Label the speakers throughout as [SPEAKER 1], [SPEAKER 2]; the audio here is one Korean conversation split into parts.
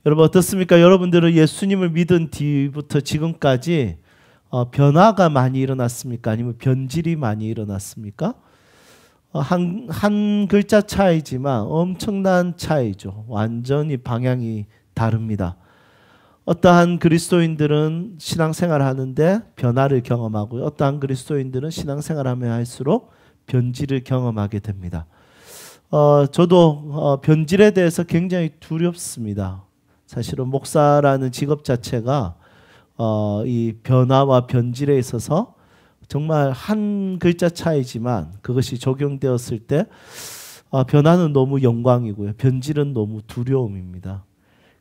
[SPEAKER 1] 여러분 어떻습니까? 여러분들은 예수님을 믿은 뒤부터 지금까지 변화가 많이 일어났습니까? 아니면 변질이 많이 일어났습니까? 한 글자 차이지만 엄청난 차이죠. 완전히 방향이 다릅니다. 어떠한 그리스도인들은 신앙생활을 하는데 변화를 경험하고요. 어떠한 그리스도인들은 신앙생활을 하면 할수록 변질을 경험하게 됩니다. 저도 변질에 대해서 굉장히 두렵습니다. 사실은 목사라는 직업 자체가 이 변화와 변질에 있어서 정말 한 글자 차이지만 그것이 적용되었을 때 변화는 너무 영광이고요. 변질은 너무 두려움입니다.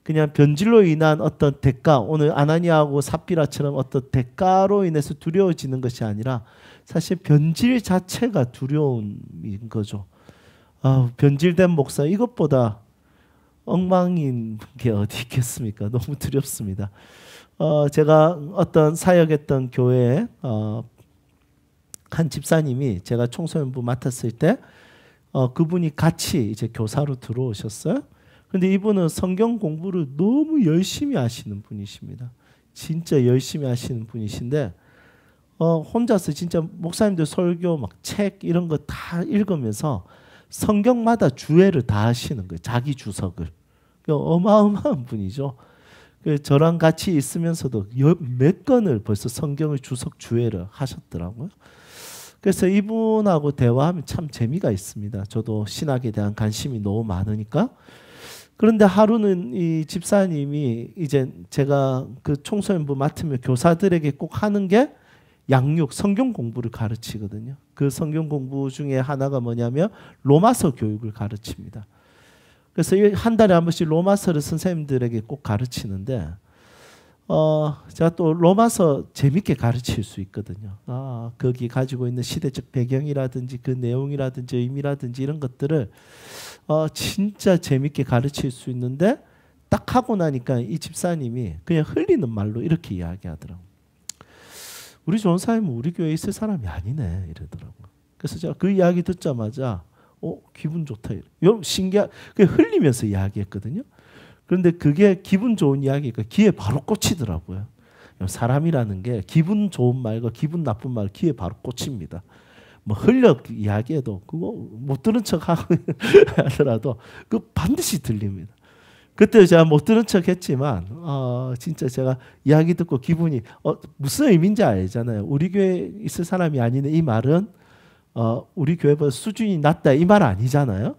[SPEAKER 1] 그냥 변질로 인한 어떤 대가, 오늘 아나니아하고 삽비라처럼 어떤 대가로 인해서 두려워지는 것이 아니라 사실 변질 자체가 두려움인 거죠. 변질된 목사, 이것보다 엉망인 게 어디 있겠습니까? 너무 두렵습니다. 제가 어떤 사역했던 교회에 한 집사님이 제가 청소년부 맡았을 때 그분이 같이 이제 교사로 들어오셨어요. 근데 이분은 성경 공부를 너무 열심히 하시는 분이십니다. 진짜 열심히 하시는 분이신데 혼자서 진짜 목사님들 설교 막 책 이런 거 다 읽으면서 성경마다 주애를 다 하시는 거예요. 자기 주석을. 어마어마한 분이죠. 저랑 같이 있으면서도 몇 건을 벌써 성경을 주석 주애를 하셨더라고요. 그래서 이분하고 대화하면 참 재미가 있습니다. 저도 신학에 대한 관심이 너무 많으니까. 그런데 하루는 이 집사님이 이제 제가 그 청소년부 맡으면 교사들에게 꼭 하는 게 양육, 성경 공부를 가르치거든요. 그 성경 공부 중에 하나가 뭐냐면 로마서 교육을 가르칩니다. 그래서 한 달에 한 번씩 로마서를 선생님들에게 꼭 가르치는데 제가 또 로마서 재밌게 가르칠 수 있거든요. 거기 가지고 있는 시대적 배경이라든지 그 내용이라든지 의미라든지 이런 것들을 진짜 재밌게 가르칠 수 있는데 딱 하고 나니까 이 집사님이 그냥 흘리는 말로 이렇게 이야기하더라고요. 우리 전사님은 우리 교회에 있을 사람이 아니네 이러더라고요. 그래서 제가 그 이야기 듣자마자 기분 좋다. 신기하, 흘리면서 이야기했거든요. 그런데 그게 기분 좋은 이야기가 귀에 바로 꽂히더라고요. 사람이라는 게 기분 좋은 말과 기분 나쁜 말 귀에 바로 꽂힙니다. 뭐 흘려 이야기해도 그거 못 들은 척 하고 하더라도 그 반드시 들립니다. 그때 제가 못 들은 척 했지만 진짜 제가 이야기 듣고 기분이 무슨 의미인지 알잖아요. 우리 교회에 있을 사람이 아니네. 이 말은 우리 교회보다 수준이 낮다 이 말 아니잖아요.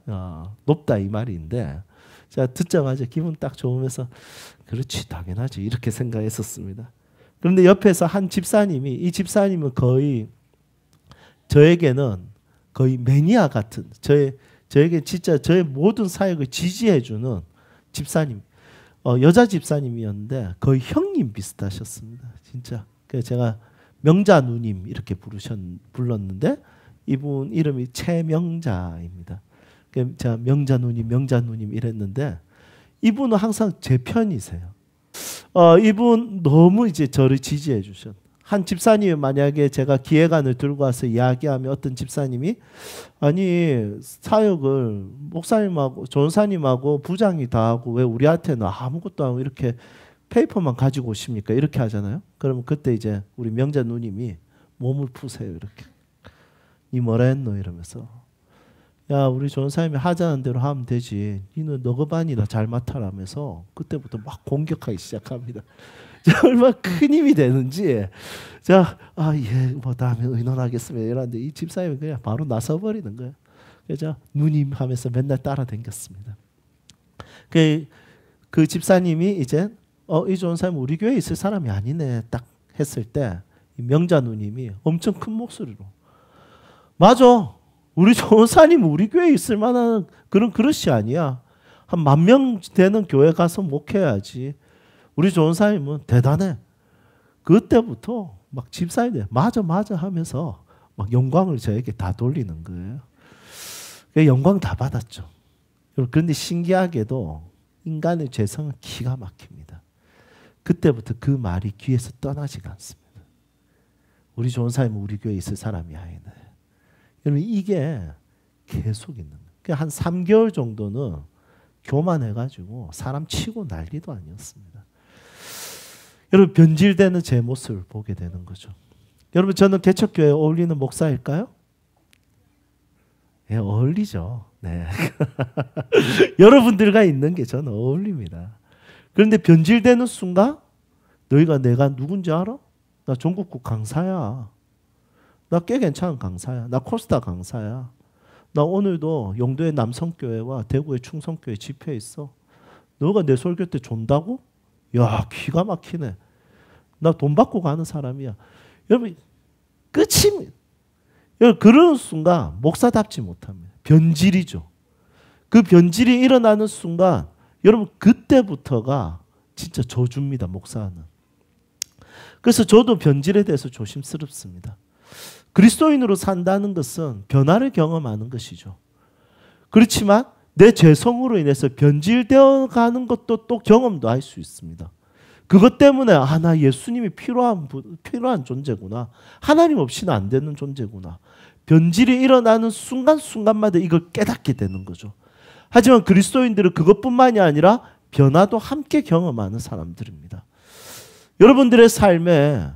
[SPEAKER 1] 높다 이 말인데 제가 듣자마자 기분 딱 좋으면서 그렇지 당연하지 이렇게 생각했었습니다. 그런데 옆에서 한 집사님이 이 집사님은 거의 저에게는 거의 매니아 같은 저에게 진짜 저의 모든 사역을 지지해주는 집사님 여자 집사님이었는데 거의 형님 비슷하셨습니다. 진짜 그래서 제가 명자 누님 이렇게 불렀는데 이분 이름이 최명자입니다. 제가 명자 누님 이랬는데 이분은 항상 제 편이세요. 이분 너무 이제 저를 지지해 주셨. 한 집사님이 만약에 제가 기획안을 들고 와서 이야기하면 어떤 집사님이 아니 사역을 목사님하고 전사님하고 부장이 다 하고 왜 우리한테는 아무것도 안 하고 이렇게 페이퍼만 가지고 오십니까? 이렇게 하잖아요. 그러면 그때 이제 우리 명자 누님이 몸을 푸세요. 이렇게. 니 뭐라 했노? 이러면서 야 우리 전사님이 하자는 대로 하면 되지. 니는 너그 반이나 잘 맡아라면서 그때부터 막 공격하기 시작합니다. 얼마나 큰 힘이 되는지 제가 뭐 다음에 의논하겠습니다 이러는데 이 집사님이 그냥 바로 나서버리는 거예요. 그래서 누님 하면서 맨날 따라다녔습니다. 그 집사님이 이제 이 전사님 우리 교회에 있을 사람이 아니네 딱 했을 때 명자 누님이 엄청 큰 목소리로 맞아 우리 전사님 우리 교회에 있을 만한 그런 그릇이 아니야. 한 10,000명 되는 교회 가서 목회해야지. 우리 전사님은 대단해. 그때부터 막 집사님들 맞아 하면서 막 영광을 저에게 다 돌리는 거예요. 영광 다 받았죠. 그런데 신기하게도 인간의 죄성은 기가 막힙니다. 그때부터 그 말이 귀에서 떠나지가 않습니다. 우리 전사님은 우리 교회에 있을 사람이 아니네. 여러분 이게 계속 있는 거예요. 한 3개월 정도는 교만해가지고 사람 치고 난리도 아니었습니다. 여러분 변질되는 제 모습을 보게 되는 거죠. 여러분 저는 개척교회에 어울리는 목사일까요? 예, 어울리죠. 네. 여러분들과 있는 게 저는 어울립니다. 그런데 변질되는 순간 너희가 내가 누군지 알아? 나 전국구 강사야. 나 꽤 괜찮은 강사야. 나 코스타 강사야. 나 오늘도 영도의 남성교회와 대구의 충성교회 집회에 있어. 너가 내 설교 때 존다고? 야, 기가 막히네. 나 돈 받고 가는 사람이야. 여러분 끝입니다. 여러분 그러는 순간 목사답지 못합니다. 변질이죠. 그 변질이 일어나는 순간 여러분 그때부터가 진짜 저주입니다. 목사는. 그래서 저도 변질에 대해서 조심스럽습니다. 그리스도인으로 산다는 것은 변화를 경험하는 것이죠. 그렇지만 내 죄성으로 인해서 변질되어 가는 것도 또 경험도 할 수 있습니다. 그것 때문에 나 예수님이 필요한 존재구나. 하나님 없이는 안 되는 존재구나. 변질이 일어나는 순간순간마다 이걸 깨닫게 되는 거죠. 하지만 그리스도인들은 그것뿐만이 아니라 변화도 함께 경험하는 사람들입니다. 여러분들의 삶에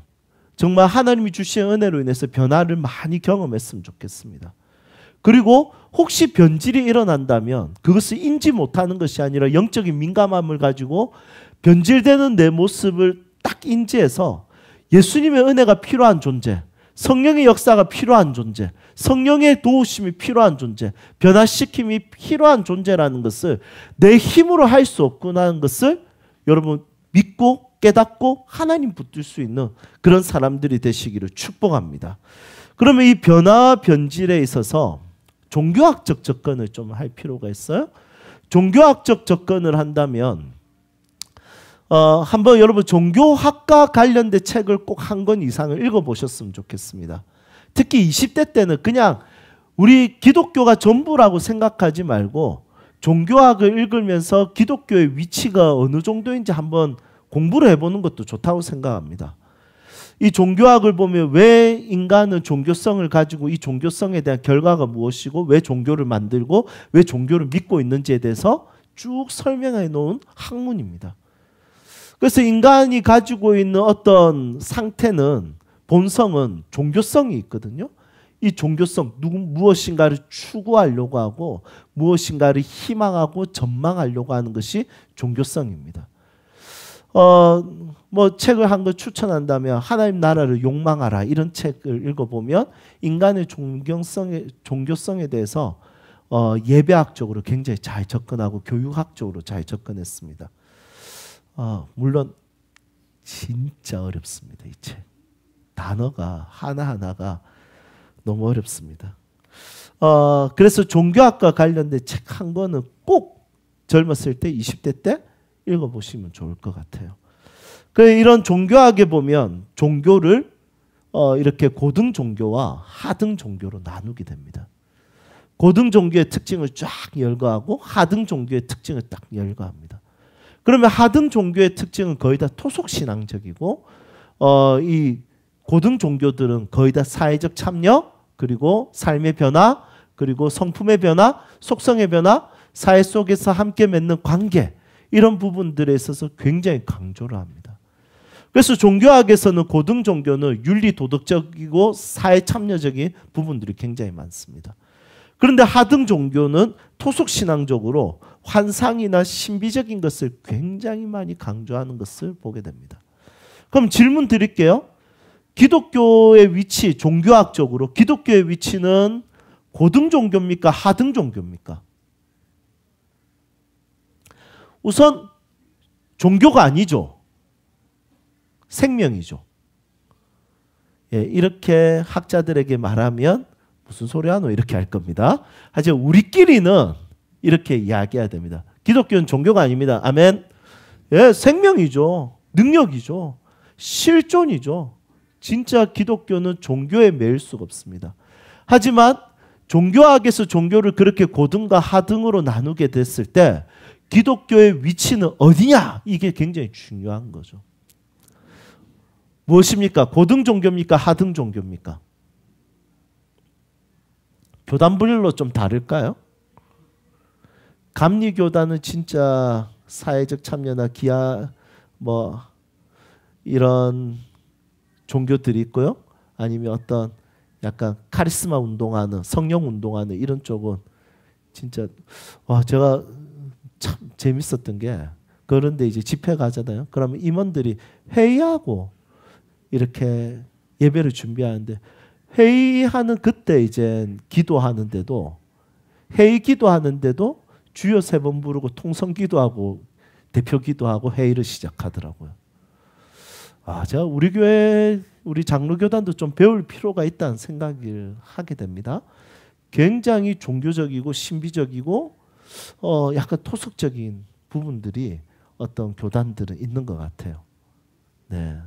[SPEAKER 1] 정말 하나님이 주신 은혜로 인해서 변화를 많이 경험했으면 좋겠습니다. 그리고 혹시 변질이 일어난다면 그것을 인지 못하는 것이 아니라 영적인 민감함을 가지고 변질되는 내 모습을 딱 인지해서 예수님의 은혜가 필요한 존재, 성령의 역사가 필요한 존재, 성령의 도우심이 필요한 존재, 변화시킴이 필요한 존재라는 것을 내 힘으로 할 수 없구나는 것을 여러분 믿고 깨닫고 하나님 붙들 수 있는 그런 사람들이 되시기를 축복합니다. 그러면 이 변화와 변질에 있어서 종교학적 접근을 좀 할 필요가 있어요. 종교학적 접근을 한다면 한번 여러분 종교학과 관련된 책을 꼭 한 권 이상을 읽어보셨으면 좋겠습니다. 특히 20대 때는 그냥 우리 기독교가 전부라고 생각하지 말고 종교학을 읽으면서 기독교의 위치가 어느 정도인지 한번 공부를 해보는 것도 좋다고 생각합니다. 이 종교학을 보면 왜 인간은 종교성을 가지고 이 종교성에 대한 결과가 무엇이고 왜 종교를 만들고 왜 종교를 믿고 있는지에 대해서 쭉 설명해 놓은 학문입니다. 그래서 인간이 가지고 있는 어떤 상태는 본성은 종교성이 있거든요. 이 종교성, 무엇인가를 추구하려고 하고 무엇인가를 희망하고 전망하려고 하는 것이 종교성입니다. 뭐 책을 한 권 추천한다면 하나님 나라를 욕망하라 이런 책을 읽어보면 인간의 종교성에 대해서 예배학적으로 굉장히 잘 접근하고 교육학적으로 잘 접근했습니다. 물론 진짜 어렵습니다. 이 책. 단어가 하나하나가 너무 어렵습니다. 그래서 종교학과 관련된 책 한 권은 꼭 젊었을 때 20대 때 읽어보시면 좋을 것 같아요. 이런 종교학에 보면 종교를 이렇게 고등 종교와 하등 종교로 나누게 됩니다. 고등 종교의 특징을 쫙 열거하고 하등 종교의 특징을 딱 열거합니다. 그러면 하등 종교의 특징은 거의 다 토속신앙적이고 이 고등 종교들은 거의 다 사회적 참여 그리고 삶의 변화 그리고 성품의 변화, 속성의 변화, 사회 속에서 함께 맺는 관계 이런 부분들에 있어서 굉장히 강조를 합니다. 그래서 종교학에서는 고등 종교는 윤리 도덕적이고 사회 참여적인 부분들이 굉장히 많습니다. 그런데 하등 종교는 토속 신앙적으로 환상이나 신비적인 것을 굉장히 많이 강조하는 것을 보게 됩니다. 그럼 질문 드릴게요. 기독교의 위치, 종교학적으로 기독교의 위치는 고등 종교입니까? 하등 종교입니까? 우선 종교가 아니죠. 생명이죠. 예, 이렇게 학자들에게 말하면 무슨 소리 하노 이렇게 할 겁니다. 하지만 우리끼리는 이렇게 이야기해야 됩니다. 기독교는 종교가 아닙니다. 아멘. 예, 생명이죠. 능력이죠. 실존이죠. 진짜 기독교는 종교에 매일 수가 없습니다. 하지만 종교학에서 종교를 그렇게 고등과 하등으로 나누게 됐을 때 기독교의 위치는 어디냐? 이게 굉장히 중요한 거죠. 무엇입니까? 고등 종교입니까? 하등 종교입니까? 교단별로 좀 다를까요? 감리교단은 진짜 사회적 참여나 기하 뭐 이런 종교들이 있고요. 아니면 어떤 약간 카리스마 운동하는 성령 운동하는 이런 쪽은 진짜 와 제가 참 재밌었던 게 그런데 이제 집회 가잖아요. 그러면 임원들이 회의하고 이렇게 예배를 준비하는데 회의하는 그때 이제 기도하는데도 회의 기도하는데도 주여 3번 부르고 통성 기도하고 대표 기도하고 회의를 시작하더라고요. 아, 제가 우리 교회 우리 장로교단도 좀 배울 필요가 있다는 생각을 하게 됩니다. 굉장히 종교적이고 신비적이고 약간 토속적인 부분들이 어떤 교단들은 있는 것 같아요. 네.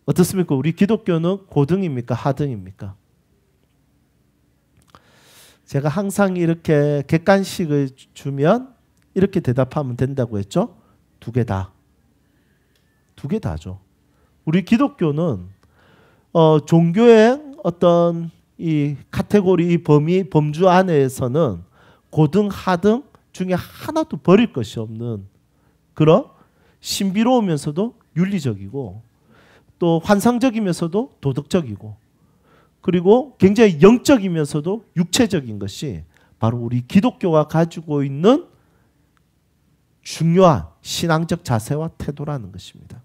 [SPEAKER 1] 어떻습니까? 우리 기독교는 고등입니까? 하등입니까? 제가 항상 이렇게 객관식을 주면 이렇게 대답하면 된다고 했죠? 2개 다. 2개 다죠. 우리 기독교는 종교의 어떤 이 카테고리, 이 범위, 범주 안에서는 고등, 하등 중에 하나도 버릴 것이 없는 그런 신비로우면서도 윤리적이고 또 환상적이면서도 도덕적이고 그리고 굉장히 영적이면서도 육체적인 것이 바로 우리 기독교가 가지고 있는 중요한 신앙적 자세와 태도라는 것입니다.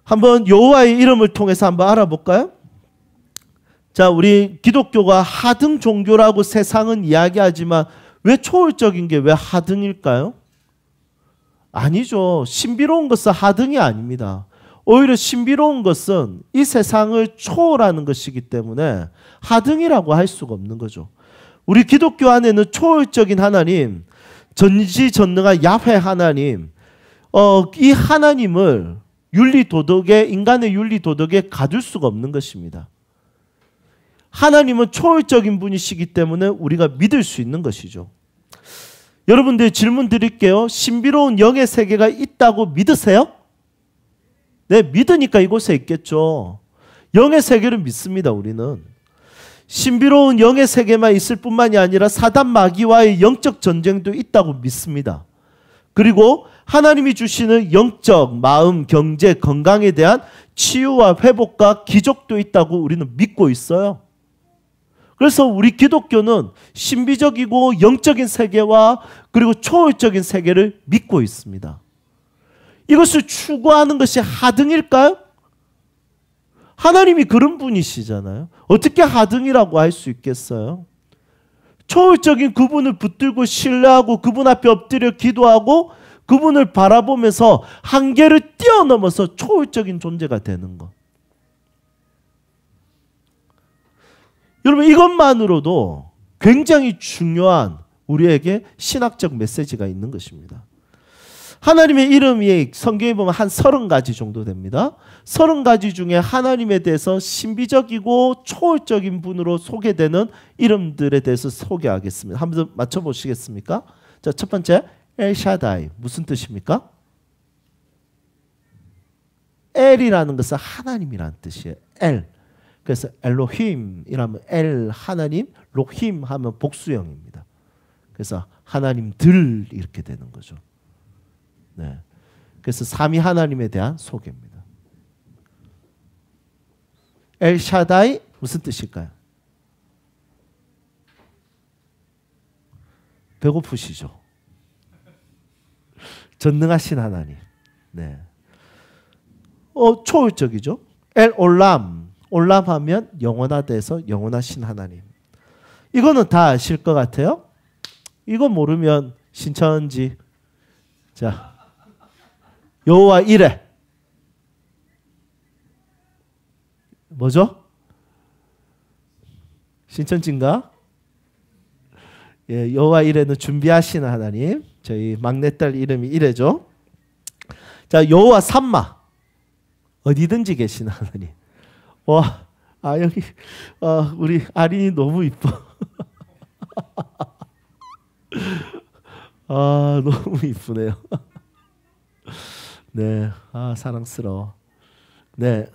[SPEAKER 1] 한번 여호와의 이름을 통해서 한번 알아볼까요? 자, 우리 기독교가 하등 종교라고 세상은 이야기하지만 왜 초월적인 게 왜 하등일까요? 아니죠. 신비로운 것은 하등이 아닙니다. 오히려 신비로운 것은 이 세상을 초월하는 것이기 때문에 하등이라고 할 수가 없는 거죠. 우리 기독교 안에는 초월적인 하나님, 전지전능한 야훼 하나님, 이 하나님을 인간의 윤리 도덕에 가둘 수가 없는 것입니다. 하나님은 초월적인 분이시기 때문에 우리가 믿을 수 있는 것이죠. 여러분들 질문 드릴게요. 신비로운 영의 세계가 있다고 믿으세요? 네, 믿으니까 이곳에 있겠죠. 영의 세계를 믿습니다, 우리는. 신비로운 영의 세계만 있을 뿐만이 아니라 사단 마귀와의 영적 전쟁도 있다고 믿습니다. 그리고 하나님이 주시는 영적, 마음, 경제, 건강에 대한 치유와 회복과 기적도 있다고 우리는 믿고 있어요. 그래서 우리 기독교는 신비적이고 영적인 세계와 그리고 초월적인 세계를 믿고 있습니다. 이것을 추구하는 것이 하등일까요? 하나님이 그런 분이시잖아요. 어떻게 하등이라고 할 수 있겠어요? 초월적인 그분을 붙들고 신뢰하고 그분 앞에 엎드려 기도하고 그분을 바라보면서 한계를 뛰어넘어서 초월적인 존재가 되는 것. 여러분, 이것만으로도 굉장히 중요한 우리에게 신학적 메시지가 있는 것입니다. 하나님의 이름이 성경에 보면 한 30가지 정도 됩니다. 30가지 중에 하나님에 대해서 신비적이고 초월적인 분으로 소개되는 이름들에 대해서 소개하겠습니다. 한번 맞춰보시겠습니까? 자, 첫 번째, 엘샤다이. 무슨 뜻입니까? 엘이라는 것은 하나님이라는 뜻이에요. 엘. 그래서 엘로힘이라면 엘 하나님, 로힘 하면 복수형입니다. 그래서 하나님들 이렇게 되는 거죠. 네. 그래서 삼위 하나님에 대한 소개입니다. 엘샤다이 무슨 뜻일까요? 배고프시죠? 전능하신 하나님. 네. 초월적이죠. 엘 올람. 올람 하면 영원하돼서 영원하신 하나님. 이거는 다 아실 것 같아요. 이거 모르면 신천지. 자, 여호와 이레. 뭐죠? 신천지인가? 예, 여호와 이레는 준비하시는 하나님. 저희 막내딸 이름이 이레죠. 자, 여호와 삼마. 어디든지 계시는 하나님. 와, 여기 우리 아린이 너무 이뻐. 너무 이쁘네요. 네, 사랑스러워. 네,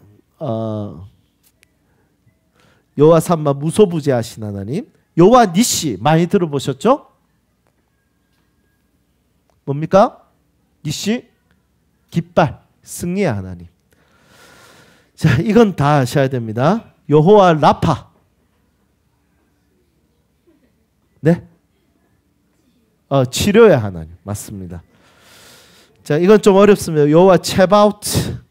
[SPEAKER 1] 여호와 삼마 무소부재하신 하나님. 여호와 니시 많이 들어보셨죠? 뭡니까? 니시, 깃발, 승리의 하나님. 자, 이건 다 아셔야 됩니다. 여호와 라파. 네? 치료의 하나님. 맞습니다. 자, 이건 좀 어렵습니다. 여호와 체바우트.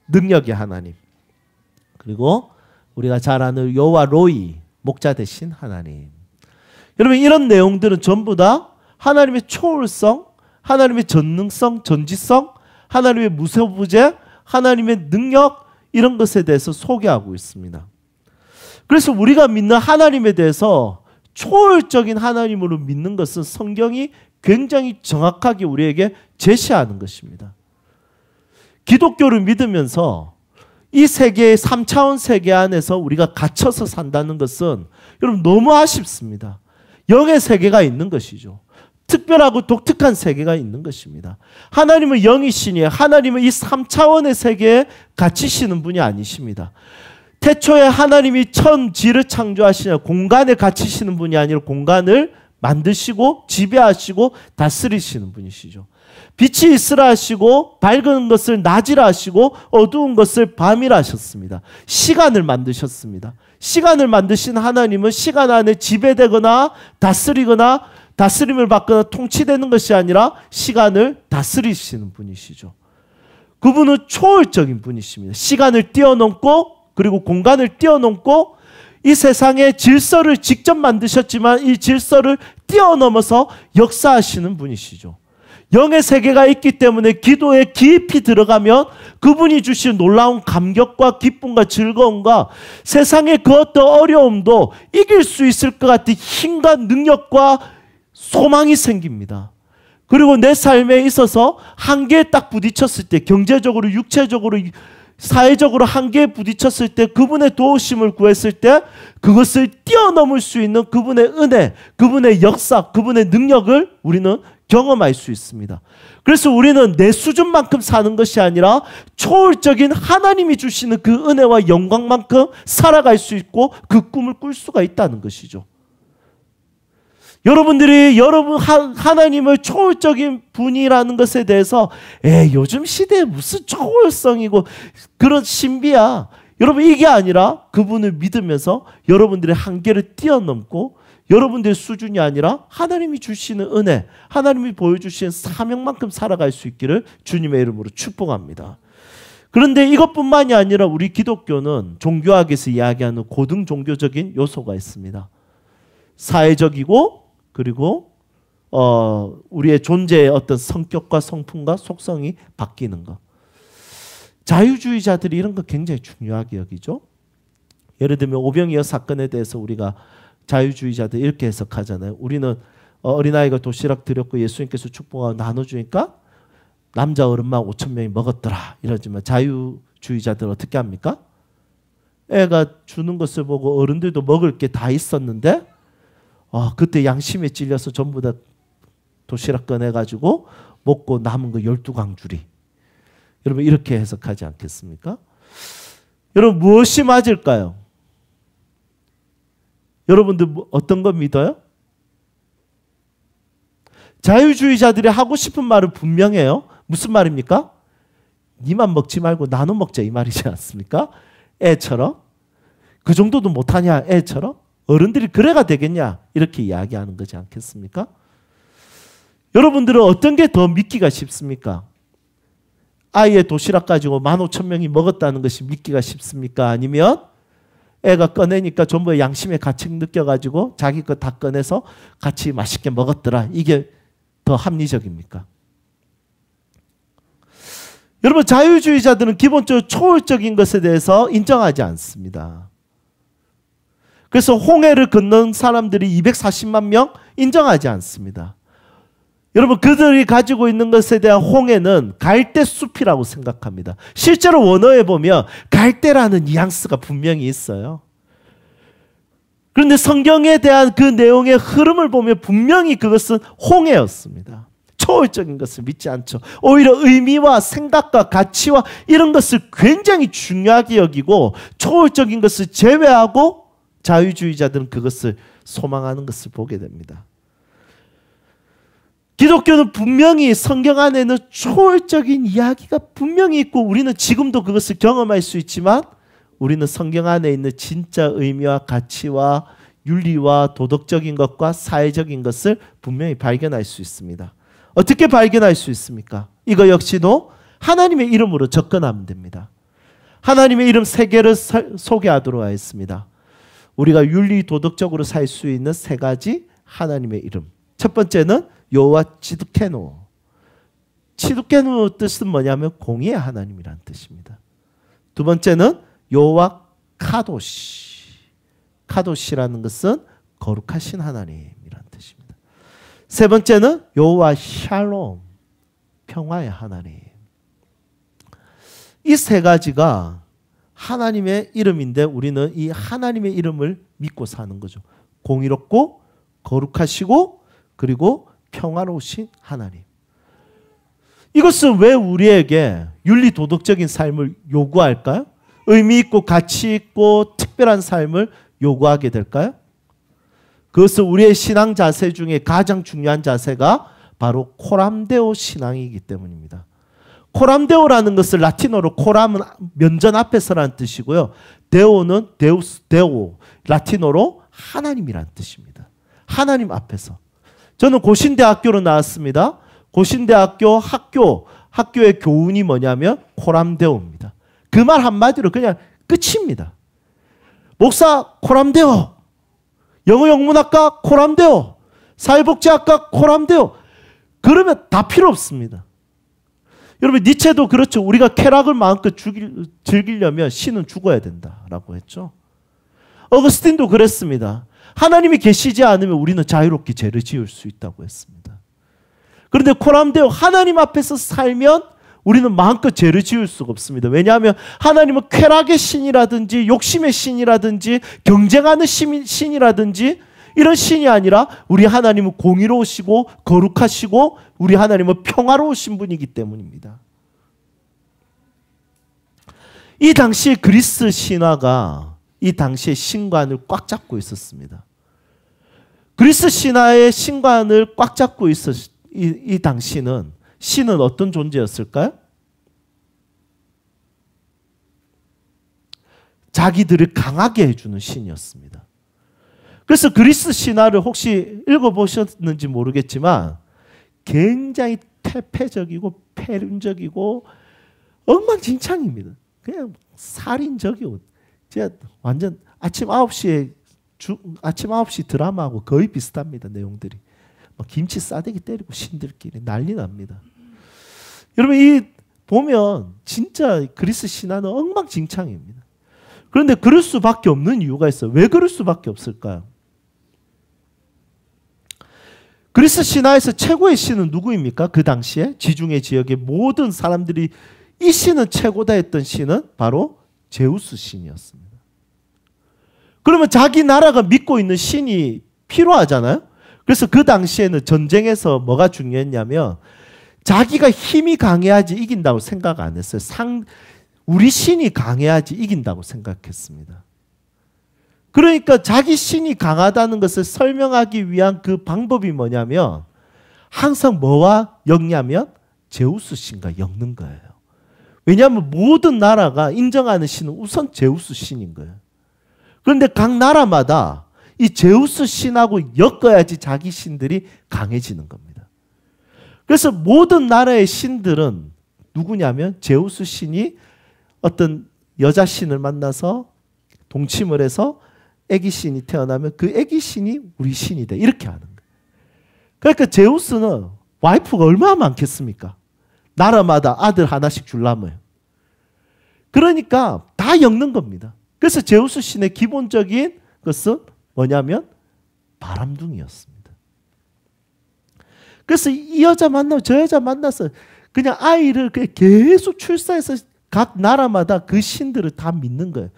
[SPEAKER 1] 능력의 하나님. 그리고 우리가 잘 아는 여호와 로이. 목자 되신 하나님. 여러분, 이런 내용들은 전부 다 하나님의 초월성, 하나님의 전능성, 전지성, 하나님의 무소부재, 하나님의 능력, 이런 것에 대해서 소개하고 있습니다. 그래서 우리가 믿는 하나님에 대해서 초월적인 하나님으로 믿는 것은 성경이 굉장히 정확하게 우리에게 제시하는 것입니다. 기독교를 믿으면서 이 세계의 3차원 세계 안에서 우리가 갇혀서 산다는 것은 여러분 너무 아쉽습니다. 영의 세계가 있는 것이죠. 특별하고 독특한 세계가 있는 것입니다. 하나님은 영이시니 하나님은 이 3차원의 세계에 갇히시는 분이 아니십니다. 태초에 하나님이 천지를 창조하시냐 공간에 갇히시는 분이 아니라 공간을 만드시고 지배하시고 다스리시는 분이시죠. 빛이 있으라 하시고 밝은 것을 낮이라 하시고 어두운 것을 밤이라 하셨습니다. 시간을 만드셨습니다. 시간을 만드신 하나님은 시간 안에 지배되거나 다스리거나 다스림을 받거나 통치되는 것이 아니라 시간을 다스리시는 분이시죠. 그분은 초월적인 분이십니다. 시간을 뛰어넘고 그리고 공간을 뛰어넘고 이 세상의 질서를 직접 만드셨지만 이 질서를 뛰어넘어서 역사하시는 분이시죠. 영의 세계가 있기 때문에 기도에 깊이 들어가면 그분이 주신 놀라운 감격과 기쁨과 즐거움과 세상의 그 어떤 어려움도 이길 수 있을 것 같은 힘과 능력과 소망이 생깁니다. 그리고 내 삶에 있어서 한계에 딱 부딪혔을 때 경제적으로 육체적으로 사회적으로 한계에 부딪혔을 때 그분의 도우심을 구했을 때 그것을 뛰어넘을 수 있는 그분의 은혜, 그분의 역사, 그분의 능력을 우리는 경험할 수 있습니다. 그래서 우리는 내 수준만큼 사는 것이 아니라 초월적인 하나님이 주시는 그 은혜와 영광만큼 살아갈 수 있고 그 꿈을 꿀 수가 있다는 것이죠. 여러분들이 하나님을 초월적인 분이라는 것에 대해서 요즘 시대에 무슨 초월성이고 그런 신비야. 여러분 이게 아니라 그분을 믿으면서 여러분들의 한계를 뛰어넘고 여러분들의 수준이 아니라 하나님이 주시는 은혜, 하나님이 보여주시는 사명만큼 살아갈 수 있기를 주님의 이름으로 축복합니다. 그런데 이것뿐만이 아니라 우리 기독교는 종교학에서 이야기하는 고등 종교적인 요소가 있습니다. 사회적이고 그리고 우리의 존재의 어떤 성격과 성품과 속성이 바뀌는 것. 자유주의자들이 이런 거 굉장히 중요하게 여기죠. 예를 들면 오병이어 사건에 대해서 우리가 자유주의자들 이렇게 해석하잖아요. 우리는 어린아이가 도시락 드렸고 예수님께서 축복하고 나눠주니까 남자 어른만 5,000명이 먹었더라 이러지만 자유주의자들은 어떻게 합니까? 애가 주는 것을 보고 어른들도 먹을 게 다 있었는데 그때 양심에 찔려서 전부 다 도시락 꺼내가지고 먹고 남은 거 12강줄이. 여러분 이렇게 해석하지 않겠습니까? 여러분 무엇이 맞을까요? 여러분들 어떤 거 믿어요? 자유주의자들이 하고 싶은 말은 분명해요. 무슨 말입니까? 니만 먹지 말고 나눠 먹자 이 말이지 않습니까? 애처럼. 그 정도도 못하냐 애처럼. 어른들이 그래가 되겠냐 이렇게 이야기하는 거지 않겠습니까? 여러분들은 어떤 게 더 믿기가 쉽습니까? 아이의 도시락 가지고 15,000명이 먹었다는 것이 믿기가 쉽습니까? 아니면 애가 꺼내니까 전부 양심의 가책 느껴가지고 자기 거 다 꺼내서 같이 맛있게 먹었더라. 이게 더 합리적입니까? 여러분 자유주의자들은 기본적으로 초월적인 것에 대해서 인정하지 않습니다. 그래서 홍해를 건넌 사람들이 240만 명 인정하지 않습니다. 여러분 그들이 가지고 있는 것에 대한 홍해는 갈대숲이라고 생각합니다. 실제로 원어에 보면 갈대라는 뉘앙스가 분명히 있어요. 그런데 성경에 대한 그 내용의 흐름을 보면 분명히 그것은 홍해였습니다. 초월적인 것을 믿지 않죠. 오히려 의미와 생각과 가치와 이런 것을 굉장히 중요하게 여기고 초월적인 것을 제외하고 자유주의자들은 그것을 소망하는 것을 보게 됩니다. 기독교는 분명히 성경 안에는 초월적인 이야기가 분명히 있고 우리는 지금도 그것을 경험할 수 있지만 우리는 성경 안에 있는 진짜 의미와 가치와 윤리와 도덕적인 것과 사회적인 것을 분명히 발견할 수 있습니다. 어떻게 발견할 수 있습니까? 이거 역시도 하나님의 이름으로 접근하면 됩니다. 하나님의 이름 3개를 소개하도록 하겠습니다. 우리가 윤리 도덕적으로 살 수 있는 3가지 하나님의 이름. 첫 번째는 여호와 치드케노. 치드케노 뜻은 뭐냐면 공의의 하나님이라는 뜻입니다. 두 번째는 여호와 카도시. 카도시라는 것은 거룩하신 하나님이라는 뜻입니다. 세 번째는 여호와 샬롬. 평화의 하나님. 이 3가지가 하나님의 이름인데 우리는 이 하나님의 이름을 믿고 사는 거죠. 공의롭고 거룩하시고 그리고 평화로우신 하나님. 이것은 왜 우리에게 윤리 도덕적인 삶을 요구할까요? 의미 있고 가치 있고 특별한 삶을 요구하게 될까요? 그것은 우리의 신앙 자세 중에 가장 중요한 자세가 바로 코람데오 신앙이기 때문입니다. 코람데오라는 것을 라틴어로 코람은 면전 앞에서라는 뜻이고요. 데오는 데우스 데오, 라틴어로 하나님이라는 뜻입니다. 하나님 앞에서. 저는 고신대학교로 나왔습니다. 고신대학교 학교의 교훈이 뭐냐면 코람데오입니다. 그 말 한마디로 그냥 끝입니다. 목사 코람데오, 영어 영문학과 코람데오, 사회복지학과 코람데오. 그러면 다 필요 없습니다. 여러분 니체도 그렇죠. 우리가 쾌락을 마음껏 즐기려면 신은 죽어야 된다라고 했죠. 어거스틴도 그랬습니다. 하나님이 계시지 않으면 우리는 자유롭게 죄를 지을 수 있다고 했습니다. 그런데 코람데오 하나님 앞에서 살면 우리는 마음껏 죄를 지을 수가 없습니다. 왜냐하면 하나님은 쾌락의 신이라든지 욕심의 신이라든지 경쟁하는 신이라든지 이런 신이 아니라 우리 하나님은 공의로우시고 거룩하시고 우리 하나님은 평화로우신 분이기 때문입니다. 이 당시에 그리스 신화가 이 당시에 신관을 꽉 잡고 있었습니다. 그리스 신화의 신관을 꽉 잡고 이 당시는 신은 어떤 존재였을까요? 자기들을 강하게 해주는 신이었습니다. 그래서 그리스 신화를 혹시 읽어보셨는지 모르겠지만 굉장히 퇴폐적이고 폐륜적이고 엉망진창입니다. 그냥 살인적이고 제가 완전 아침 9시 드라마하고 거의 비슷합니다. 내용들이. 막 김치 싸대기 때리고 신들끼리 난리 납니다. 여러분 이 보면 진짜 그리스 신화는 엉망진창입니다. 그런데 그럴 수밖에 없는 이유가 있어요. 왜 그럴 수밖에 없을까요? 그리스 신화에서 최고의 신은 누구입니까? 그 당시에 지중해 지역의 모든 사람들이 이 신은 최고다 했던 신은 바로 제우스 신이었습니다. 그러면 자기 나라가 믿고 있는 신이 필요하잖아요. 그래서 그 당시에는 전쟁에서 뭐가 중요했냐면 자기가 힘이 강해야지 이긴다고 생각 안 했어요. 우리 신이 강해야지 이긴다고 생각했습니다. 그러니까 자기 신이 강하다는 것을 설명하기 위한 그 방법이 뭐냐면 항상 뭐와 엮냐면 제우스 신과 엮는 거예요. 왜냐하면 모든 나라가 인정하는 신은 우선 제우스 신인 거예요. 그런데 각 나라마다 이 제우스 신하고 엮어야지 자기 신들이 강해지는 겁니다. 그래서 모든 나라의 신들은 누구냐면 제우스 신이 어떤 여자 신을 만나서 동침을 해서 애기 신이 태어나면 그 애기 신이 우리 신이다. 이렇게 하는 거예요. 그러니까 제우스는 와이프가 얼마나 많겠습니까? 나라마다 아들 하나씩 줄라며요. 그러니까 다 엮는 겁니다. 그래서 제우스 신의 기본적인 것은 뭐냐면 바람둥이였습니다. 그래서 이 여자 만나고 저 여자 만나서 그냥 아이를 계속 출산해서 각 나라마다 그 신들을 다 믿는 거예요.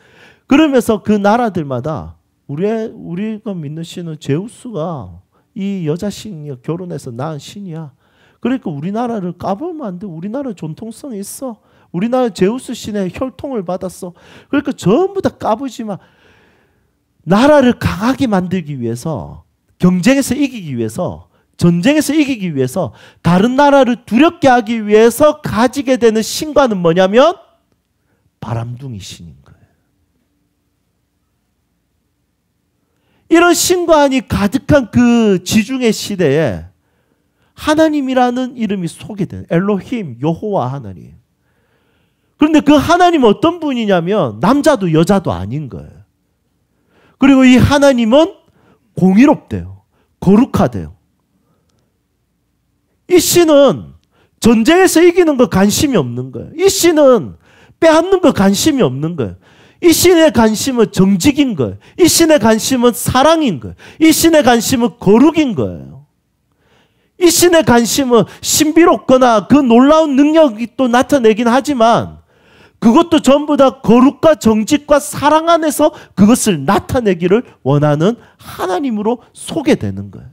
[SPEAKER 1] 그러면서 그 나라들마다 우리가 믿는 신은 제우스가 이 여자 신이야. 결혼해서 낳은 신이야. 그러니까 우리나라를 까불면 안 돼. 우리나라 전통성이 있어. 우리나라 제우스 신의 혈통을 받았어. 그러니까 전부 다 까불지 마. 나라를 강하게 만들기 위해서 경쟁에서 이기기 위해서 전쟁에서 이기기 위해서 다른 나라를 두렵게 하기 위해서 가지게 되는 신관은 뭐냐면 바람둥이 신인 거예요. 이런 신관이 가득한 그 지중해 시대에 하나님이라는 이름이 소개되는 엘로힘, 여호와 하나님. 그런데 그 하나님은 어떤 분이냐면 남자도 여자도 아닌 거예요. 그리고 이 하나님은 공의롭대요. 거룩하대요. 이 신은 전쟁에서 이기는 거 관심이 없는 거예요. 이 신은 빼앗는 거 관심이 없는 거예요. 이 신의 관심은 정직인 거예요. 이 신의 관심은 사랑인 거예요. 이 신의 관심은 거룩인 거예요. 이 신의 관심은 신비롭거나 그 놀라운 능력이 또 나타내긴 하지만 그것도 전부 다 거룩과 정직과 사랑 안에서 그것을 나타내기를 원하는 하나님으로 소개되는 거예요.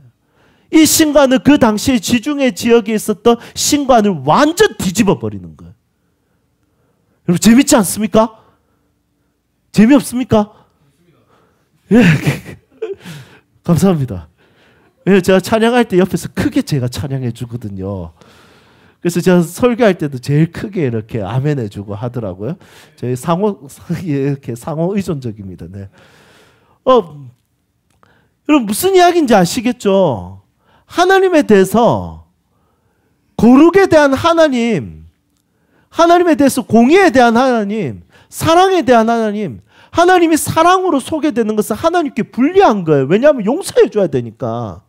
[SPEAKER 1] 이 신관은 그 당시에 지중해 지역에 있었던 신관을 완전 뒤집어 버리는 거예요. 여러분 재밌지 않습니까? 재미없습니까? 예, 감사합니다. 예, 제가 찬양할 때 옆에서 크게 제가 찬양해 주거든요. 그래서 제가 설교할 때도 제일 크게 이렇게 아멘 해주고 하더라고요. 저희 이렇게 상호 의존적입니다. 네. 여러분 무슨 이야기인지 아시겠죠? 하나님에 대해서 거룩에 대한 하나님, 하나님에 대해서 공의에 대한 하나님, 사랑에 대한 하나님, 하나님이 사랑으로 소개되는 것은 하나님께 불리한 거예요. 왜냐하면 용서해 줘야 되니까.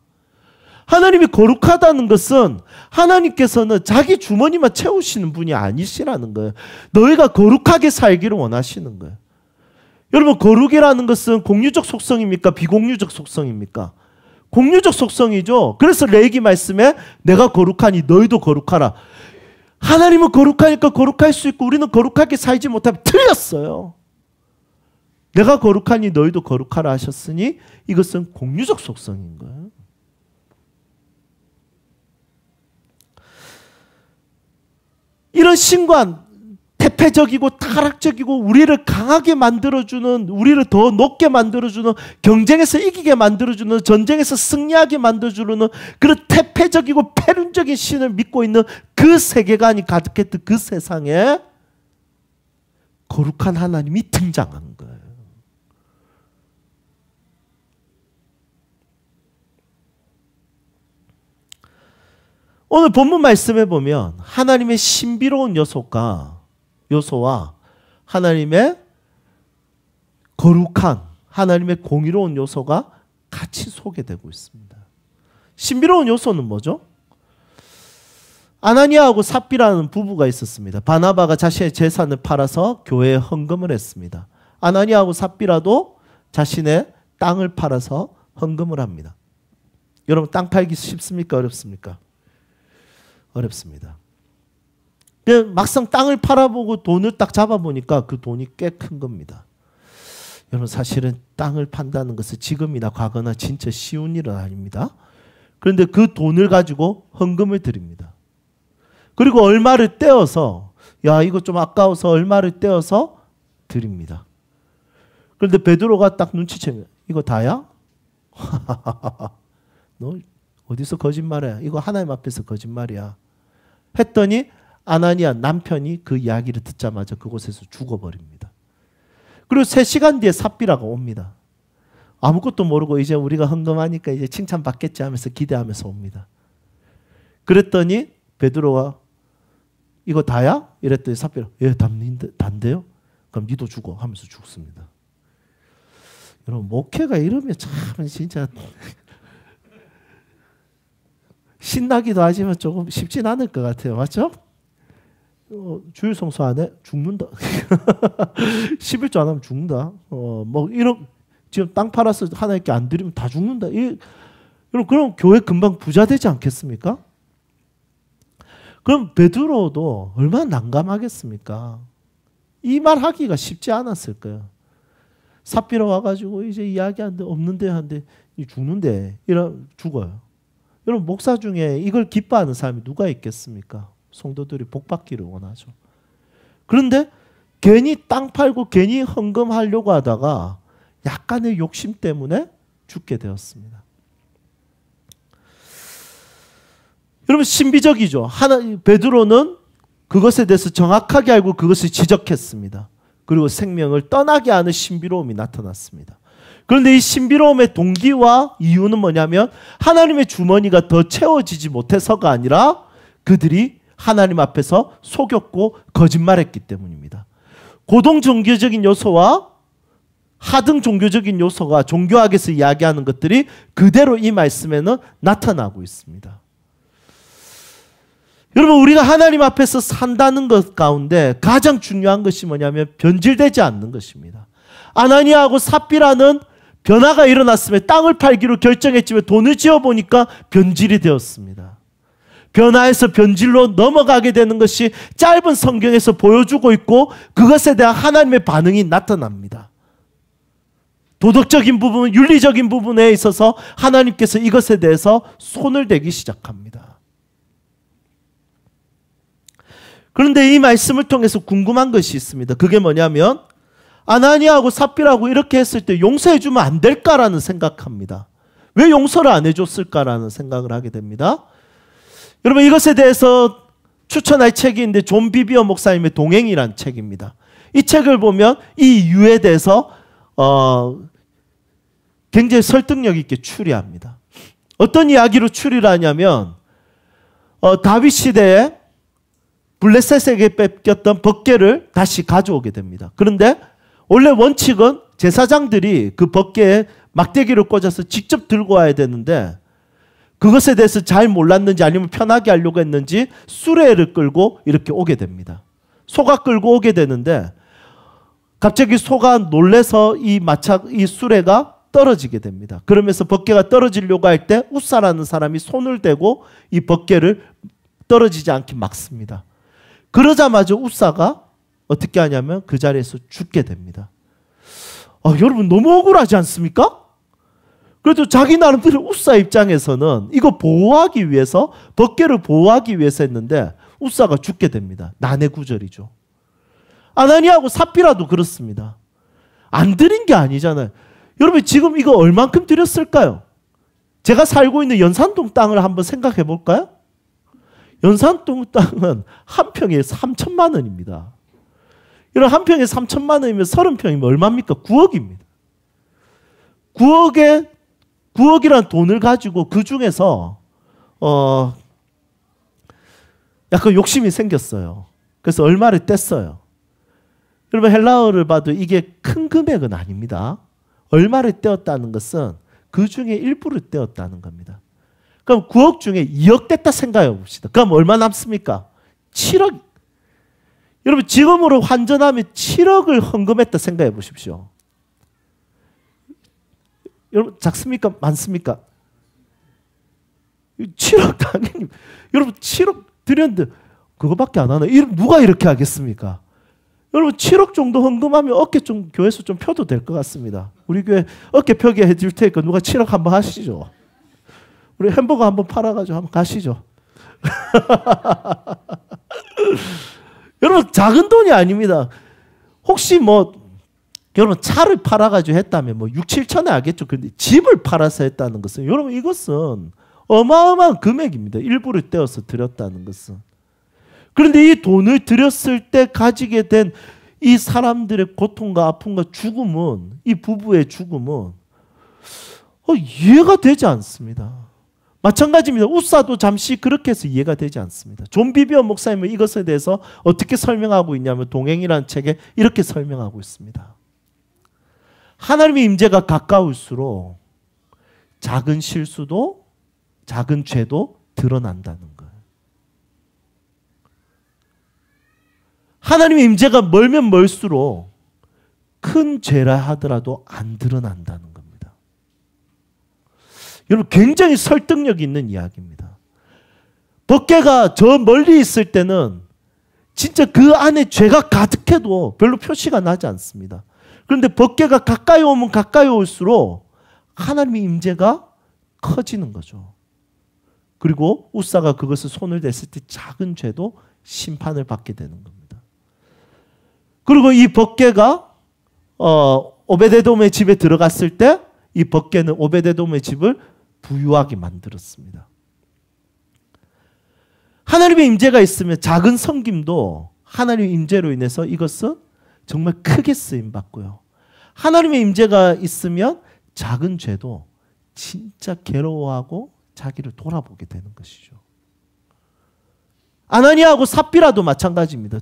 [SPEAKER 1] 하나님이 거룩하다는 것은 하나님께서는 자기 주머니만 채우시는 분이 아니시라는 거예요. 너희가 거룩하게 살기를 원하시는 거예요. 여러분 거룩이라는 것은 공유적 속성입니까? 비공유적 속성입니까? 공유적 속성이죠. 그래서 레위기 말씀에 내가 거룩하니 너희도 거룩하라. 하나님은 거룩하니까 거룩할 수 있고 우리는 거룩하게 살지 못하면 틀렸어요. 내가 거룩하니 너희도 거룩하라 하셨으니 이것은 공유적 속성인 거예요. 이런 신관, 태폐적이고 타락적이고 우리를 강하게 만들어주는, 우리를 더 높게 만들어주는, 경쟁에서 이기게 만들어주는, 전쟁에서 승리하게 만들어주는 그런 태폐적이고 패륜적인 신을 믿고 있는 그 세계관이 가득했던 그 세상에 거룩한 하나님이 등장한 거예요. 오늘 본문 말씀에 보면 하나님의 신비로운 요소와 하나님의 거룩한, 하나님의 공의로운 요소가 같이 소개되고 있습니다. 신비로운 요소는 뭐죠? 아나니아하고 삽비라는 부부가 있었습니다. 바나바가 자신의 재산을 팔아서 교회에 헌금을 했습니다. 아나니아하고 삽비라도 자신의 땅을 팔아서 헌금을 합니다. 여러분 땅 팔기 쉽습니까? 어렵습니까? 어렵습니다. 막상 땅을 팔아보고 돈을 딱 잡아보니까 그 돈이 꽤 큰 겁니다. 여러분 사실은 땅을 판다는 것은 지금이나 과거나 진짜 쉬운 일은 아닙니다. 그런데 그 돈을 가지고 헌금을 드립니다. 그리고 얼마를 떼어서 야 이거 좀 아까워서 얼마를 떼어서 드립니다. 그런데 베드로가 딱 눈치채면 이거 다야? 너 어디서 거짓말해? 이거 하나님 앞에서 거짓말이야. 했더니 아나니아 남편이 그 이야기를 듣자마자 그곳에서 죽어버립니다. 그리고 3시간 뒤에 삽비라가 옵니다. 아무것도 모르고 이제 우리가 헌금하니까 이제 칭찬받겠지 하면서 기대하면서 옵니다. 그랬더니 베드로가 이거 다야? 이랬더니 삽비가 예, 단데요? 그럼 니도 죽어 하면서 죽습니다. 여러분 목회가 이러면 참 진짜 신나기도 하지만 조금 쉽진 않을 것 같아요. 맞죠? 주일 성수 안 해? 죽는다. 11조 안 하면 죽는다. 뭐 이런 지금 땅 팔아서 하나님께 안 드리면 다 죽는다. 여러분 그럼 교회 금방 부자 되지 않겠습니까? 그럼 베드로도 얼마나 난감하겠습니까? 이 말 하기가 쉽지 않았을 거예요. 삽비로 와가지고 이제 이야기하는데 없는데 하는데 죽는데 죽어요. 여러분 목사 중에 이걸 기뻐하는 사람이 누가 있겠습니까? 성도들이 복 받기를 원하죠. 그런데 괜히 땅 팔고 괜히 헌금하려고 하다가 약간의 욕심 때문에 죽게 되었습니다. 여러분 신비적이죠. 베드로는 그것에 대해서 정확하게 알고 그것을 지적했습니다. 그리고 생명을 떠나게 하는 신비로움이 나타났습니다. 그런데 이 신비로움의 동기와 이유는 뭐냐면 하나님의 주머니가 더 채워지지 못해서가 아니라 그들이 하나님 앞에서 속였고 거짓말했기 때문입니다. 고등 종교적인 요소와 하등 종교적인 요소가 종교학에서 이야기하는 것들이 그대로 이 말씀에는 나타나고 있습니다. 여러분 우리가 하나님 앞에서 산다는 것 가운데 가장 중요한 것이 뭐냐면 변질되지 않는 것입니다. 아나니아하고 삽비라는 변화가 일어났으면 땅을 팔기로 결정했지만 돈을 지어보니까 변질이 되었습니다. 변화에서 변질로 넘어가게 되는 것이 짧은 성경에서 보여주고 있고 그것에 대한 하나님의 반응이 나타납니다. 도덕적인 부분, 윤리적인 부분에 있어서 하나님께서 이것에 대해서 손을 대기 시작합니다. 그런데 이 말씀을 통해서 궁금한 것이 있습니다. 그게 뭐냐면 아나니아하고 삽비라고 이렇게 했을 때 용서해 주면 안 될까라는 생각합니다. 왜 용서를 안 해줬을까라는 생각을 하게 됩니다. 여러분 이것에 대해서 추천할 책이 있는데 존 비비어 목사님의 동행이라는 책입니다. 이 책을 보면 이 이유에 대해서 굉장히 설득력 있게 추리합니다. 어떤 이야기로 추리를 하냐면 다윗 시대에 블레셋에게 뺏겼던 벗개를 다시 가져오게 됩니다. 그런데 원래 원칙은 제사장들이 그 벗개에 막대기를 꽂아서 직접 들고 와야 되는데 그것에 대해서 잘 몰랐는지 아니면 편하게 하려고 했는지 수레를 끌고 이렇게 오게 됩니다. 소가 끌고 오게 되는데 갑자기 소가 놀래서 이 수레가 떨어지게 됩니다. 그러면서 벗개가 떨어지려고 할 때 웃사라는 사람이 손을 대고 이 벗개를 떨어지지 않게 막습니다. 그러자마자 웃사가 어떻게 하냐면 그 자리에서 죽게 됩니다. 여러분 너무 억울하지 않습니까? 그래도 자기 나름대로 웃사 입장에서는 이거 보호하기 위해서 벗개를 보호하기 위해서 했는데 웃사가 죽게 됩니다. 난해 구절이죠. 아나니아하고 삽비라도 그렇습니다. 안 드린 게 아니잖아요. 여러분 지금 이거 얼만큼 드렸을까요? 제가 살고 있는 연산동 땅을 한번 생각해 볼까요? 연산동 땅은 한 평에 3천만 원입니다. 이런 한 평에 3천만 원이면 30평이면 얼마입니까? 9억입니다. 9억이란 돈을 가지고 그 중에서 약간 욕심이 생겼어요. 그래서 얼마를 뗐어요. 여러분 헬라어를 봐도 이게 큰 금액은 아닙니다. 얼마를 떼었다는 것은 그 중에 일부를 떼었다는 겁니다. 그럼 9억 중에 2억 뗐다 생각해 봅시다. 그럼 얼마 남습니까? 7억. 여러분 지금으로 환전하면 7억을 헌금했다 생각해 보십시오. 여러분 작습니까? 많습니까? 7억 당연히. 여러분 7억 드렸는데 그거밖에 안 하나? 누가 이렇게 하겠습니까? 여러분 7억 정도 헌금하면 어깨 좀 교회에서 좀 펴도 될 것 같습니다. 우리 교회 어깨 펴게 해줄 테니까 누가 7억 한번 하시죠. 우리 햄버거 한번 팔아가지고 한번 가시죠. 여러분 작은 돈이 아닙니다. 혹시 여러분 차를 팔아가지고 했다면 6, 7천에 하겠죠. 그런데 집을 팔아서 했다는 것은 여러분 이것은 어마어마한 금액입니다. 일부를 떼어서 드렸다는 것은. 그런데 이 돈을 드렸을 때 가지게 된 이 사람들의 고통과 아픔과 죽음은 이 부부의 죽음은 이해가 되지 않습니다. 마찬가지입니다. 웃사도 잠시 그렇게 해서 이해가 되지 않습니다. 존 비비어 목사님은 이것에 대해서 어떻게 설명하고 있냐면 동행이라는 책에 이렇게 설명하고 있습니다. 하나님의 임재가 가까울수록 작은 실수도 작은 죄도 드러난다는 거예요. 하나님의 임재가 멀면 멀수록 큰 죄라 하더라도 안 드러난다는 겁니다. 여러분 굉장히 설득력 있는 이야기입니다. 벗개가 저 멀리 있을 때는 진짜 그 안에 죄가 가득해도 별로 표시가 나지 않습니다. 그런데 벗개가 가까이 오면 가까이 올수록 하나님의 임재가 커지는 거죠. 그리고 웃사가 그것을 손을 댔을 때 작은 죄도 심판을 받게 되는 겁니다. 그리고 이 벗개가 오베데돔의 집에 들어갔을 때 이 벗개는 오베데돔의 집을 부유하게 만들었습니다. 하나님의 임재가 있으면 작은 섬김도 하나님의 임재로 인해서 이것은 정말 크게 쓰임 받고요. 하나님의 임재가 있으면 작은 죄도 진짜 괴로워하고 자기를 돌아보게 되는 것이죠. 아나니아하고 삽비라도 마찬가지입니다.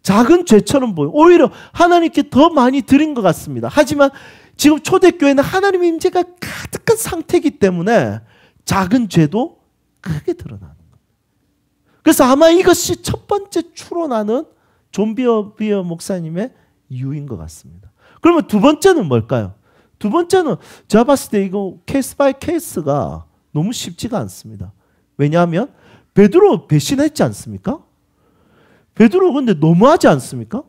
[SPEAKER 1] 작은 죄처럼 보여. 오히려 하나님께 더 많이 드린 것 같습니다. 하지만 지금 초대교회는 하나님의 임재가 가득한 상태이기 때문에 작은 죄도 크게 드러나는 거예요. 그래서 아마 이것이 첫 번째 추론하는 존 비어 목사님의 이유인 것 같습니다. 그러면 두 번째는 뭘까요? 두 번째는 제가 봤을 때 이거 케이스 바이 케이스가 너무 쉽지가 않습니다. 왜냐하면 베드로 배신했지 않습니까? 베드로 근데 너무하지 않습니까?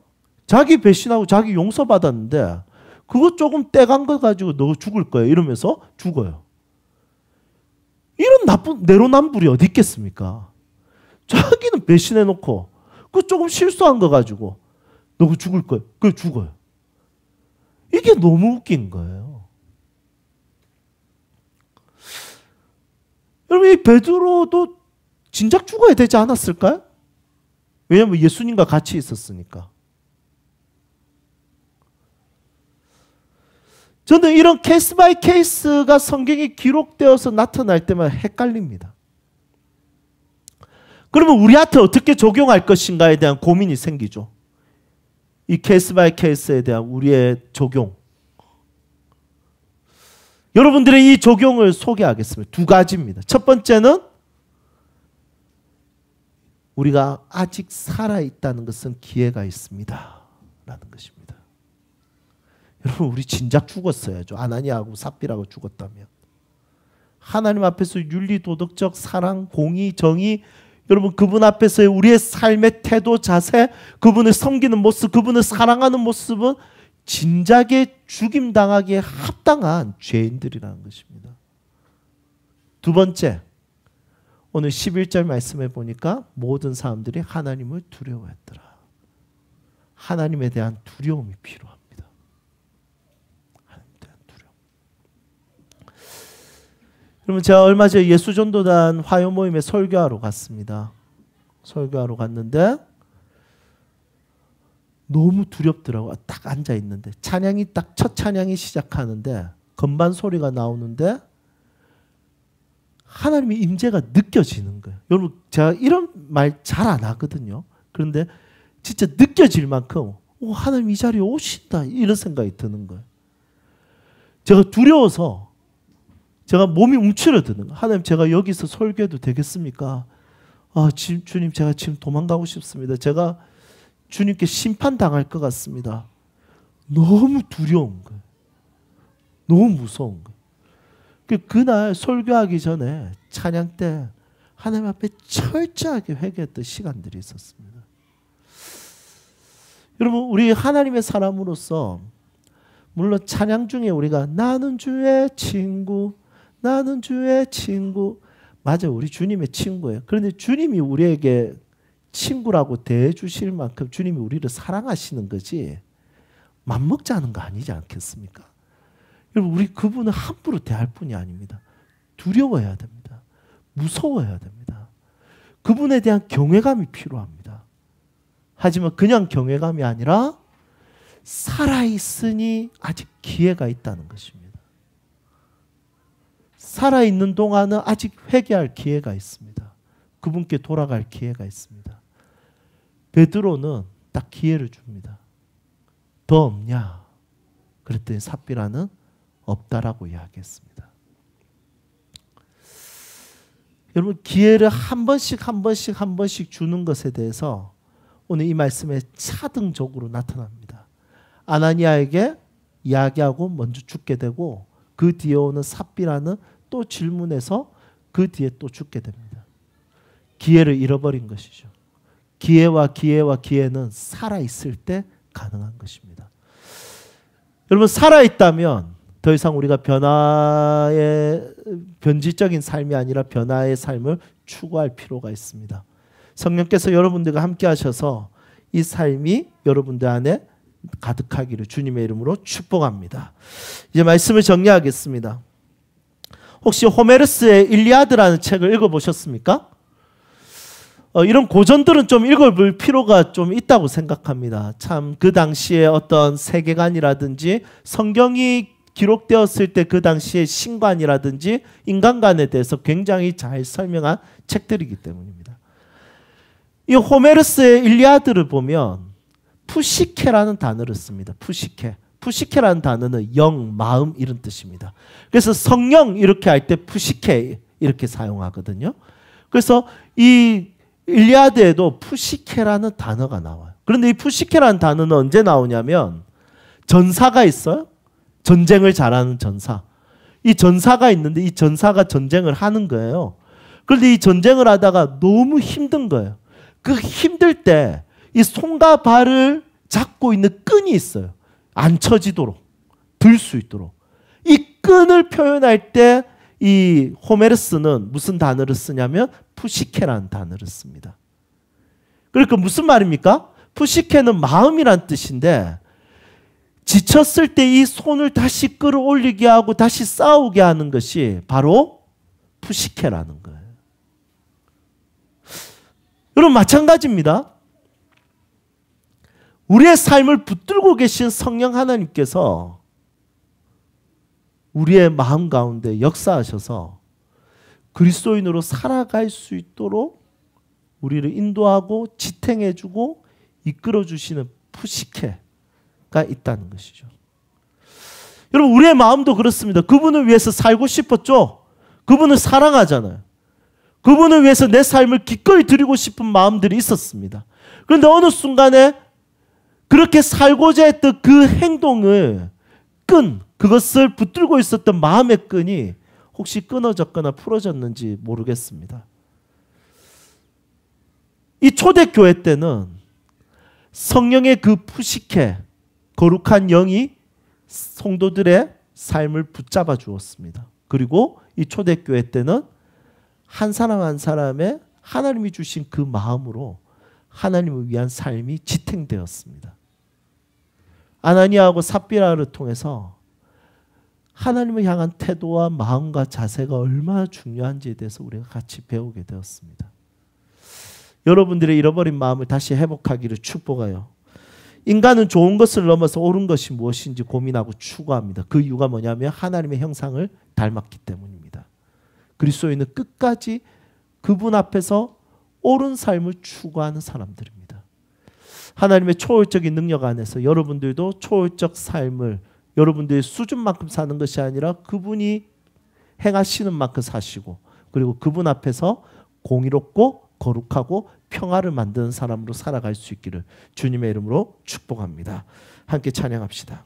[SPEAKER 1] 자기 배신하고 자기 용서받았는데 그거 조금 떼간 거 가지고 너 죽을 거야 이러면서 죽어요. 이런 나쁜 내로남불이 어디 있겠습니까? 자기는 배신해놓고 그 조금 실수한 거 가지고 너 죽을 거야. 그 죽어요. 이게 너무 웃긴 거예요. 여러분 이 베드로도 진작 죽어야 되지 않았을까요? 왜냐하면 예수님과 같이 있었으니까. 저는 이런 케이스 바이 케이스가 성경에 기록되어서 나타날 때마다 헷갈립니다. 그러면 우리한테 어떻게 적용할 것인가에 대한 고민이 생기죠. 이 케이스 바이 케이스에 대한 우리의 적용. 여러분들의 이 적용을 소개하겠습니다. 두 가지입니다. 첫 번째는 우리가 아직 살아있다는 것은 기회가 있습니다. 라는 것입니다. 여러분 우리 진작 죽었어야죠. 아나니아하고 삽비라고 죽었다면. 하나님 앞에서 윤리, 도덕적 사랑, 공의, 정의 여러분 그분 앞에서의 우리의 삶의 태도, 자세, 그분을 섬기는 모습, 그분을 사랑하는 모습은 진작에 죽임당하기에 합당한 죄인들이라는 것입니다. 두 번째, 오늘 11절 말씀에 보니까 모든 사람들이 하나님을 두려워했더라. 하나님에 대한 두려움이 필요합니다. 하나님에 대한 두려움. 여러분 제가 얼마 전에 예수전도단 화요 모임에 설교하러 갔습니다. 설교하러 갔는데 너무 두렵더라고요. 딱 앉아 있는데 찬양이 딱 첫 찬양이 시작하는데 건반 소리가 나오는데 하나님의 임재가 느껴지는 거예요. 여러분 제가 이런 말 잘 안 하거든요. 그런데 진짜 느껴질 만큼 하나님 이 자리에 오신다 이런 생각이 드는 거예요. 제가 두려워서 제가 몸이 움츠러드는 거예요. 하나님 제가 여기서 설교해도 되겠습니까? 주님 제가 지금 도망가고 싶습니다. 제가 주님께 심판당할 것 같습니다. 너무 두려운 거예요. 너무 무서운 거예요. 그날 설교하기 전에 찬양 때 하나님 앞에 철저하게 회개했던 시간들이 있었습니다. 여러분 우리 하나님의 사람으로서 물론 찬양 중에 우리가 나는 주의 친구, 나는 주의 친구 맞아요. 우리 주님의 친구예요. 그런데 주님이 우리에게 친구라고 대해주실 만큼 주님이 우리를 사랑하시는 거지 맘먹자는 거 아니지 않겠습니까? 여러분 우리 그분을 함부로 대할 뿐이 아닙니다. 두려워해야 됩니다. 무서워해야 됩니다. 그분에 대한 경외감이 필요합니다. 하지만 그냥 경외감이 아니라 살아있으니 아직 기회가 있다는 것입니다. 살아있는 동안은 아직 회개할 기회가 있습니다. 그분께 돌아갈 기회가 있습니다. 베드로는 딱 기회를 줍니다. 더 없냐? 그랬더니 삽비라는 없다라고 이야기했습니다. 여러분 기회를 한 번씩 주는 것에 대해서 오늘 이 말씀에 차등적으로 나타납니다. 아나니아에게 이야기하고 먼저 죽게 되고 그 뒤에 오는 삽비라는 또 질문해서 그 뒤에 또 죽게 됩니다. 기회를 잃어버린 것이죠. 기회는 살아있을 때 가능한 것입니다. 여러분 살아있다면 더 이상 우리가 변질적인 삶이 아니라 변화의 삶을 추구할 필요가 있습니다. 성령께서 여러분들과 함께 하셔서 이 삶이 여러분들 안에 가득하기를 주님의 이름으로 축복합니다. 이제 말씀을 정리하겠습니다. 혹시 호메르스의 일리아드라는 책을 읽어보셨습니까? 이런 고전들은 좀 읽어볼 필요가 좀 있다고 생각합니다. 참 그 당시에 어떤 세계관이라든지 성경이 기록되었을 때 그 당시의 신관이라든지 인간관에 대해서 굉장히 잘 설명한 책들이기 때문입니다. 이 호메로스의 일리아드를 보면 푸시케라는 단어를 씁니다. 푸시케. 푸시케라는 단어는 영, 마음 이런 뜻입니다. 그래서 성령 이렇게 할 때 푸시케 이렇게 사용하거든요. 그래서 이 일리아드에도 푸시케라는 단어가 나와요. 그런데 이 푸시케라는 단어는 언제 나오냐면 전사가 있어요. 전쟁을 잘하는 전사. 이 전사가 있는데 이 전사가 전쟁을 하는 거예요. 그런데 이 전쟁을 하다가 너무 힘든 거예요. 그 힘들 때 이 손과 발을 잡고 있는 끈이 있어요. 안 쳐지도록, 들 수 있도록. 이 끈을 표현할 때 이 호메로스는 무슨 단어를 쓰냐면 푸시케라는 단어를 씁니다. 그러니까 무슨 말입니까? 푸시케는 마음이란 뜻인데 지쳤을 때 이 손을 다시 끌어올리게 하고 다시 싸우게 하는 것이 바로 푸시케라는 거예요. 여러분 마찬가지입니다. 우리의 삶을 붙들고 계신 성령 하나님께서 우리의 마음 가운데 역사하셔서 그리스도인으로 살아갈 수 있도록 우리를 인도하고 지탱해주고 이끌어주시는 푸시케가 있다는 것이죠. 여러분 우리의 마음도 그렇습니다. 그분을 위해서 살고 싶었죠. 그분을 사랑하잖아요. 그분을 위해서 내 삶을 기꺼이 드리고 싶은 마음들이 있었습니다. 그런데 어느 순간에 그렇게 살고자 했던 그 행동을 그것을 붙들고 있었던 마음의 끈이 혹시 끊어졌거나 풀어졌는지 모르겠습니다. 이 초대교회 때는 성령의 그 푸시케, 거룩한 영이 성도들의 삶을 붙잡아 주었습니다. 그리고 이 초대교회 때는 한 사람 한 사람의 하나님이 주신 그 마음으로 하나님을 위한 삶이 지탱되었습니다. 아나니아하고 삽비라를 통해서 하나님을 향한 태도와 마음과 자세가 얼마나 중요한지에 대해서 우리가 같이 배우게 되었습니다. 여러분들의 잃어버린 마음을 다시 회복하기를 축복하여 인간은 좋은 것을 넘어서 옳은 것이 무엇인지 고민하고 추구합니다. 그 이유가 뭐냐면 하나님의 형상을 닮았기 때문입니다. 그리스도인은 끝까지 그분 앞에서 옳은 삶을 추구하는 사람들입니다. 하나님의 초월적인 능력 안에서 여러분들도 초월적 삶을 여러분들의 수준만큼 사는 것이 아니라 그분이 행하시는 만큼 사시고 그리고 그분 앞에서 공의롭고 거룩하고 평화를 만드는 사람으로 살아갈 수 있기를 주님의 이름으로 축복합니다. 함께 찬양합시다.